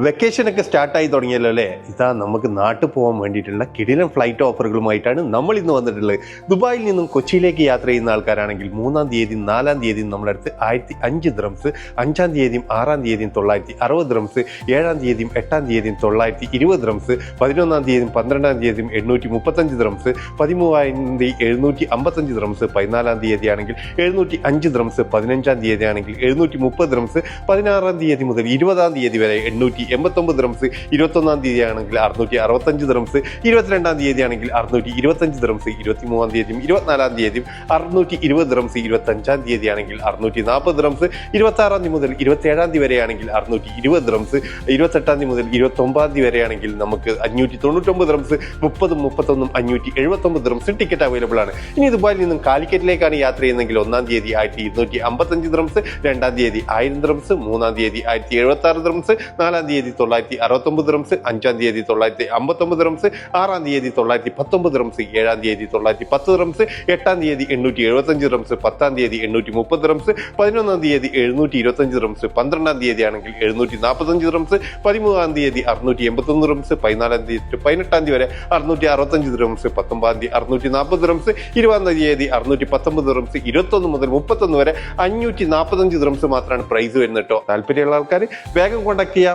വെക്കേഷനൊക്കെ സ്റ്റാർട്ടായി തുടങ്ങിയല്ലോ അല്ലേ? ഇതാ നമുക്ക് നാട്ടിൽ പോകാൻ വേണ്ടിയിട്ടുള്ള കിടിലൻ ഫ്ലൈറ്റ് ഓഫറുകളുമായിട്ടാണ് നമ്മൾ ഇന്ന് വന്നിട്ടുള്ളത്. ദുബായിൽ നിന്നും കൊച്ചിയിലേക്ക് യാത്ര ചെയ്യുന്ന ആൾക്കാരാണെങ്കിൽ 3-ാം തീയതി 4-ാം തീയതി നമ്മുടെ അടുത്ത് 1005 ദിർഹംസ്, 5-ാം തീയതിയും 6-ാം തീയതിയും 960 ദിർഹംസ്, 7-ാം തീയതിയും 8-ാം തീയതിയും 920 ദിർഹംസ്, 11-ാം തീയതിയും 12-ാം തീയതിയും 835 ദിർഹംസ്, 13-ാം തീയതി 755 ദിർഹംസ്, 14-ാം തീയതി ആണെങ്കിൽ 705 ദിർഹംസ്, 15-ാം തീയതി ആണെങ്കിൽ 730 ദിർഹംസ്, 16-ാം തീയതി മുതൽ 20-ാം തീയതി വരെ 889 ദിർഹംസ്, 21-ാം തീയതി ആണെങ്കിൽ 665 ദിർഹംസ്, 22-ാം തീയതി ആണെങ്കിൽ 625 ദിർഹംസ്, 23-ാം തീയതിയും 24-ാം തീയതിയും 620 ദിർഹംസ്, 25-ാം തീയതി ആണെങ്കിൽ 640 ദിർഹംസ്, 26-ാം തീയതി മുതൽ 27-ാം തീയതി വരെയാണെങ്കിൽ 620 ദിർഹംസ്, 28-ാം തീയതി മുതൽ 29-ാം തീയതി വരെയാണെങ്കിൽ നമുക്ക് 599 ദിർഹംസ്, 30-ഉം 31-ഉം 579 ദിർഹംസ് ടിക്കറ്റ് അവൈലബിൾ ആണ്. ഇനി ദുബായിൽ നിന്നും കാലിക്കറ്റിലേക്കാണ് യാത്ര ചെയ്യുന്നതെങ്കിൽ 1-ാം തീയതി 1255 ദിർഹംസ്, 2-ാം തീയതി 1000 ദിർഹംസ്, 3-ാം തീയതി 1076 ദിർഹംസ്, 4-ാം തീയതി 969 ദിർഹംസ്, 5-ാം തീയതി 959 ദിർഹംസ്, 6-ാം തീയതി 919 ദിർഹംസ്, 7-ാം തീയതി 910 ദിർഹംസ്, 8-ാം തീയതി 875 ദിർഹംസ്, 10-ാം തീയതി 830 ദിർഹംസ്, 11-ാം തീയതി 725 ദിർഹംസ്, 12-ാം തീയതി ആണെങ്കിൽ 745 ദിർഹംസ്, 13-ാം തീയതി 681 ദിർഹംസ്, 14-ാം തീയതി 18-ാം തീയതി വരെ 665 ദിർഹംസ്, 19-ാം തീയതി 640 ദിർഹംസ്, 20-ാം തീയതി 619 ദിർഹംസ്, 21 മുതൽ 31 വരെ 545 ദിർഹംസ് മാത്രമാണ് പ്രൈസ് വരുന്നത് കേട്ടോ. താല്പര്യമുള്ള ആൾക്കാർ വേഗം കോൺടാക്ട് ചെയ്യാം.